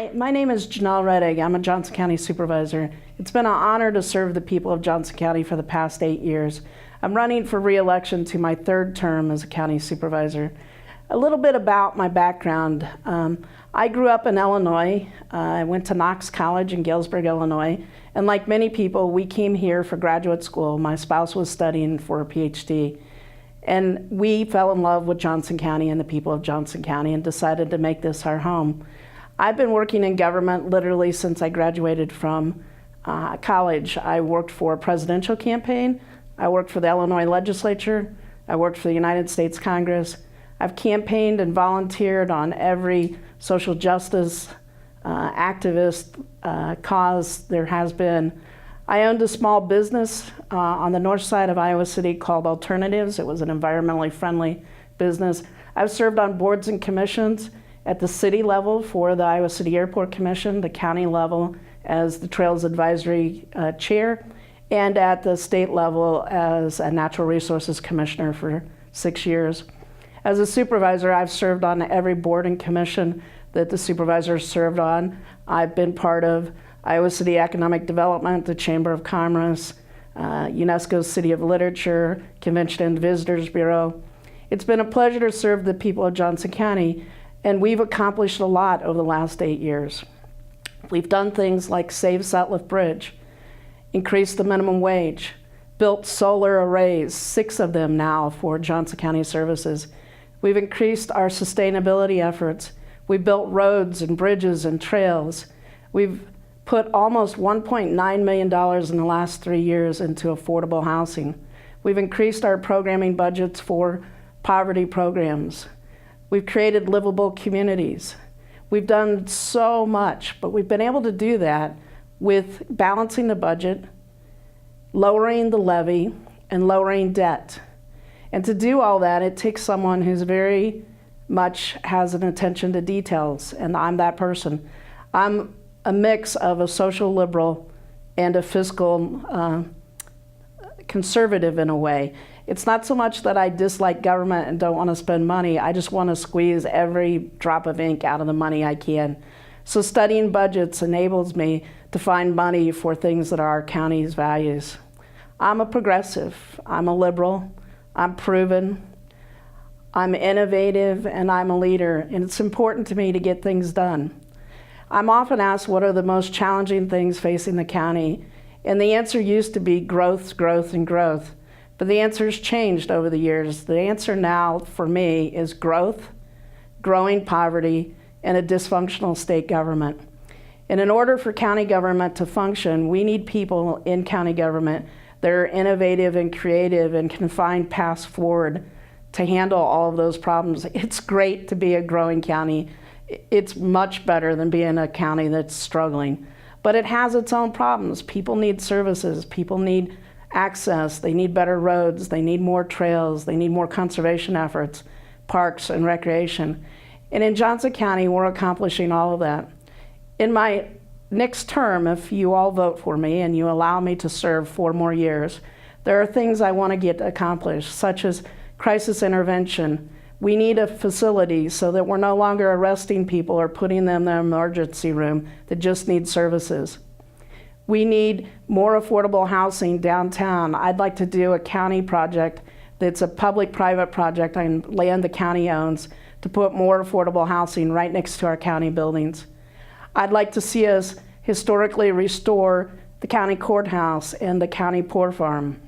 Hi, my name is Janelle Rettig. I'm a Johnson County Supervisor. It's been an honor to serve the people of Johnson County for the past 8 years. I'm running for re-election to my 3rd term as a county supervisor. A little bit about my background. I grew up in Illinois. I went to Knox College in Galesburg, Illinois. And like many people, we came here for graduate school. My spouse was studying for a PhD. And we fell in love with Johnson County and the people of Johnson County and decided to make this our home. I've been working in government literally since I graduated from college. I worked for a presidential campaign. I worked for the Illinois legislature. I worked for the United States Congress. I've campaigned and volunteered on every social justice activist cause there has been. I owned a small business on the north side of Iowa City called Alternatives. It was an environmentally friendly business. I've served on boards and commissions at the city level for the Iowa City Airport Commission, the county level as the Trails Advisory Chair, and at the state level as a Natural Resources Commissioner for 6 years. As a supervisor, I've served on every board and commission that the supervisors served on. I've been part of Iowa City Economic Development, the Chamber of Commerce, UNESCO's City of Literature, Convention and Visitors Bureau. It's been a pleasure to serve the people of Johnson County, and we've accomplished a lot over the last 8 years. We've done things like save Sutliff Bridge, increased the minimum wage, built solar arrays, 6 of them now for Johnson County services. We've increased our sustainability efforts. We've built roads and bridges and trails. We've put almost $1.9 million in the last 3 years into affordable housing. We've increased our programming budgets for poverty programs. We've created livable communities. We've done so much, but we've been able to do that with balancing the budget, lowering the levy, and lowering debt. And to do all that, it takes someone who's very much has an attention to details, and I'm that person. I'm a mix of a social liberal and a fiscal conservative in a way. It's not so much that I dislike government and don't want to spend money. I just want to squeeze every drop of ink out of the money I can. So studying budgets enables me to find money for things that are our county's values. I'm a progressive, I'm a liberal, I'm proven, I'm innovative, and I'm a leader, and it's important to me to get things done. I'm often asked what are the most challenging things facing the county, and the answer used to be growth, growth, and growth. But the answer's changed over the years. The answer now for me is growth, growing poverty, and a dysfunctional state government. And in order for county government to function, we need people in county government that are innovative and creative and can find paths forward to handle all of those problems. It's great to be a growing county. It's much better than being a county that's struggling. But it has its own problems. People need services, people need access, they need better roads, they need more trails, they need more conservation efforts, parks and recreation. And in Johnson County, we're accomplishing all of that. In my next term, if you all vote for me and you allow me to serve 4 more years, there are things I want to get accomplished, such as crisis intervention. We need a facility so that we're no longer arresting people or putting them in an emergency room that just need services. We need more affordable housing downtown. I'd like to do a county project that's a public-private project on land the county owns to put more affordable housing right next to our county buildings. I'd like to see us historically restore the county courthouse and the county poor farm.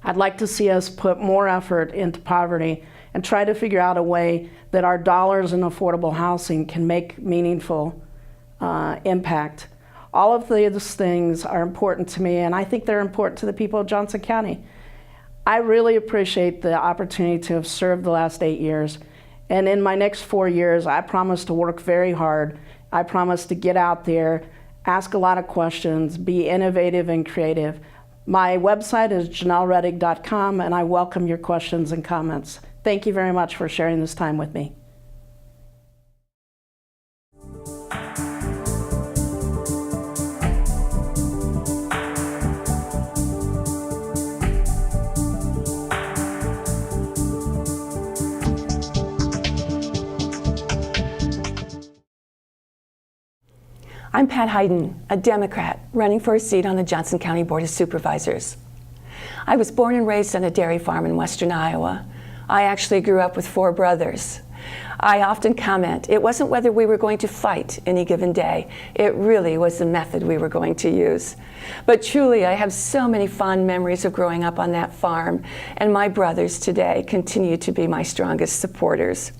I'd like to see us put more effort into poverty and try to figure out a way that our dollars in affordable housing can make meaningful impact. All of these things are important to me, and I think they're important to the people of Johnson County. I really appreciate the opportunity to have served the last 8 years, and in my next 4 years, I promise to work very hard. I promise to get out there, ask a lot of questions, be innovative and creative. My website is janellerettig.com, and I welcome your questions and comments. Thank you very much for sharing this time with me. I'm Pat Hayden, a Democrat running for a seat on the Johnson County Board of Supervisors. I was born and raised on a dairy farm in western Iowa. I actually grew up with 4 brothers. I often comment, it wasn't whether we were going to fight any given day, it really was the method we were going to use. But truly, I have so many fond memories of growing up on that farm, and my brothers today continue to be my strongest supporters.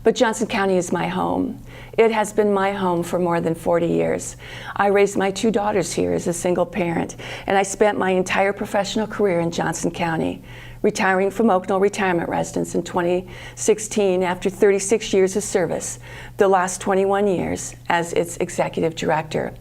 But Johnson County is my home. It has been my home for more than 40 years. I raised my 2 daughters here as a single parent, and I spent my entire professional career in Johnson County, retiring from Oak Knoll Retirement Residence in 2016 after 36 years of service, the last 21 years as its executive director.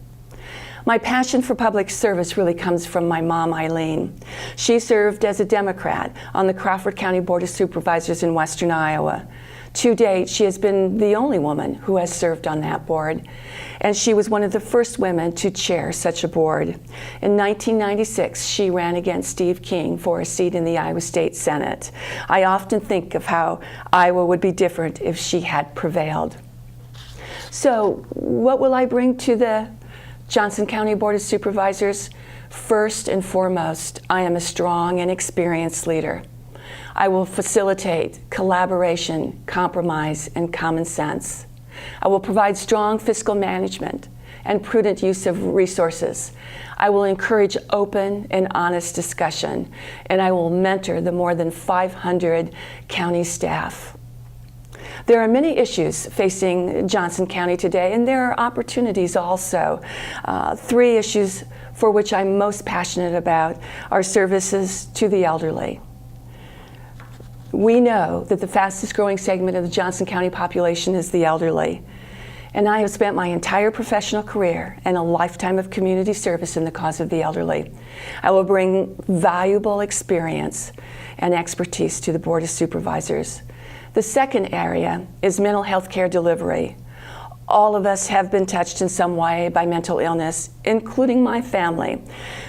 My passion for public service really comes from my mom, Eileen. She served as a Democrat on the Crawford County Board of Supervisors in western Iowa. To date, she has been the only woman who has served on that board, and she was one of the first women to chair such a board. In 1996, she ran against Steve King for a seat in the Iowa State Senate. I often think of how Iowa would be different if she had prevailed. So, what will I bring to the Johnson County Board of Supervisors? First and foremost, I am a strong and experienced leader. I will facilitate collaboration, compromise, and common sense. I will provide strong fiscal management and prudent use of resources. I will encourage open and honest discussion, and I will mentor the more than 500 county staff. There are many issues facing Johnson County today, and there are opportunities also. 3 issues for which I'm most passionate about are services to the elderly. We know that the fastest growing segment of the Johnson County population is the elderly. And I have spent my entire professional career and a lifetime of community service in the cause of the elderly. I will bring valuable experience and expertise to the Board of Supervisors. The second area is mental health care delivery. All of us have been touched in some way by mental illness, including my family.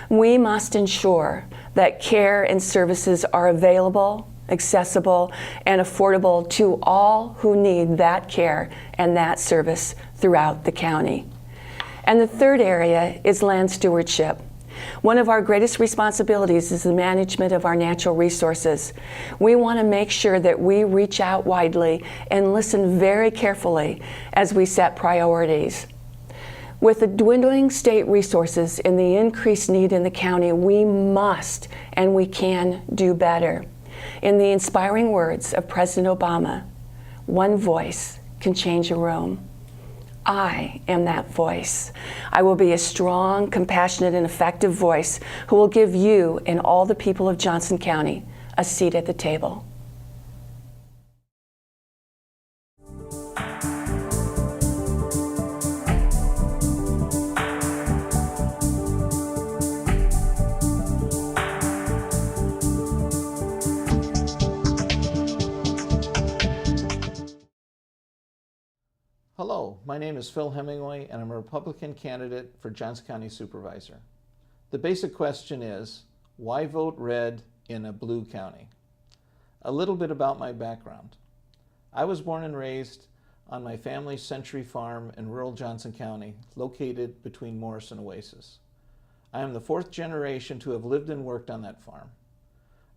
We must ensure that care and services are available, accessible, and affordable to all who need that care and that service throughout the county. And the third area is land stewardship. One of our greatest responsibilities is the management of our natural resources. We want to make sure that we reach out widely and listen very carefully as we set priorities. With the dwindling state resources and the increased need in the county, we must and we can do better. In the inspiring words of President Obama, one voice can change a room. I am that voice. I will be a strong, compassionate, and effective voice who will give you and all the people of Johnson County a seat at the table. Hello, my name is Phil Hemingway and I'm a Republican candidate for Johnson County Supervisor. The basic question is, why vote red in a blue county? A little bit about my background. I was born and raised on my family's Century Farm in rural Johnson County, located between Morris and Oasis. I am the 4th generation to have lived and worked on that farm.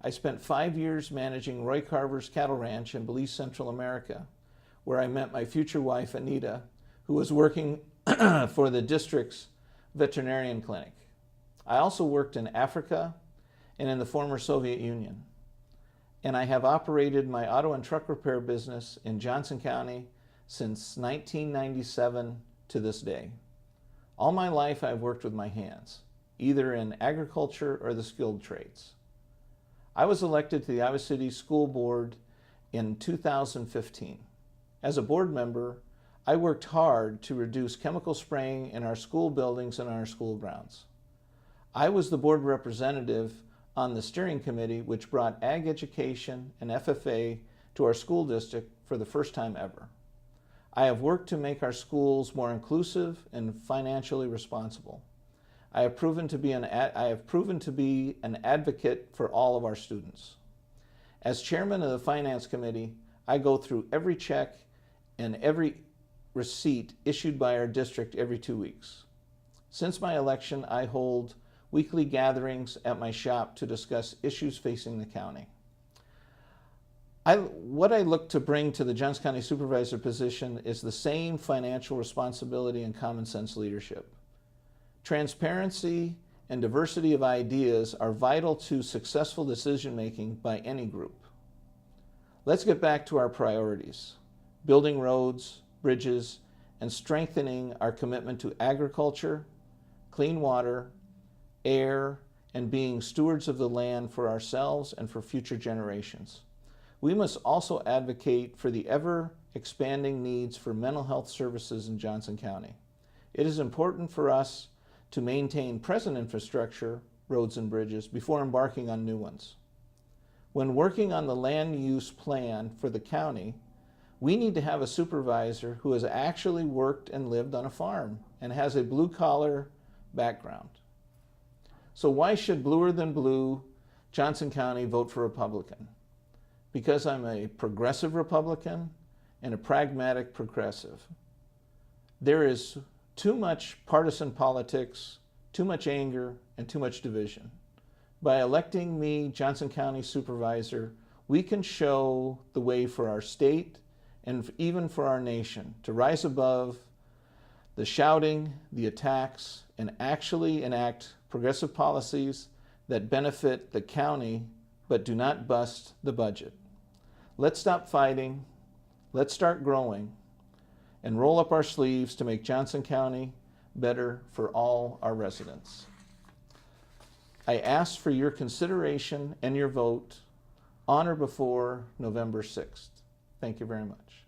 I spent 5 years managing Roy Carver's cattle ranch in Belize, Central America, where I met my future wife, Anita, who was working for the district's veterinarian clinic. I also worked in Africa and in the former Soviet Union. And I have operated my auto and truck repair business in Johnson County since 1997 to this day. All my life I've worked with my hands, either in agriculture or the skilled trades. I was elected to the Iowa City School Board in 2015. As a board member, I worked hard to reduce chemical spraying in our school buildings and our school grounds. I was the board representative on the steering committee which brought ag education and FFA to our school district for the first time ever. I have worked to make our schools more inclusive and financially responsible. I have proven to be an advocate for all of our students. As chairman of the Finance Committee, I go through every check and every receipt issued by our district every 2 weeks. Since my election, I hold weekly gatherings at my shop to discuss issues facing the county. What I look to bring to the Johnson County Supervisor position is the same financial responsibility and common sense leadership. Transparency and diversity of ideas are vital to successful decision making by any group. Let's get back to our priorities: building roads, bridges, and strengthening our commitment to agriculture, clean water, air, and being stewards of the land for ourselves and for future generations. We must also advocate for the ever-expanding needs for mental health services in Johnson County. It is important for us to maintain present infrastructure, roads and bridges, before embarking on new ones. When working on the land use plan for the county, we need to have a supervisor who has actually worked and lived on a farm and has a blue-collar background. So why should bluer than blue Johnson County vote for Republican? Because I'm a progressive Republican and a pragmatic progressive. There is too much partisan politics, too much anger, and too much division. By electing me Johnson County Supervisor, we can show the way for our state and even for our nation to rise above the shouting, the attacks, and actually enact progressive policies that benefit the county but do not bust the budget. Let's stop fighting, let's start growing, and roll up our sleeves to make Johnson County better for all our residents. I ask for your consideration and your vote on or before November 6th. Thank you very much.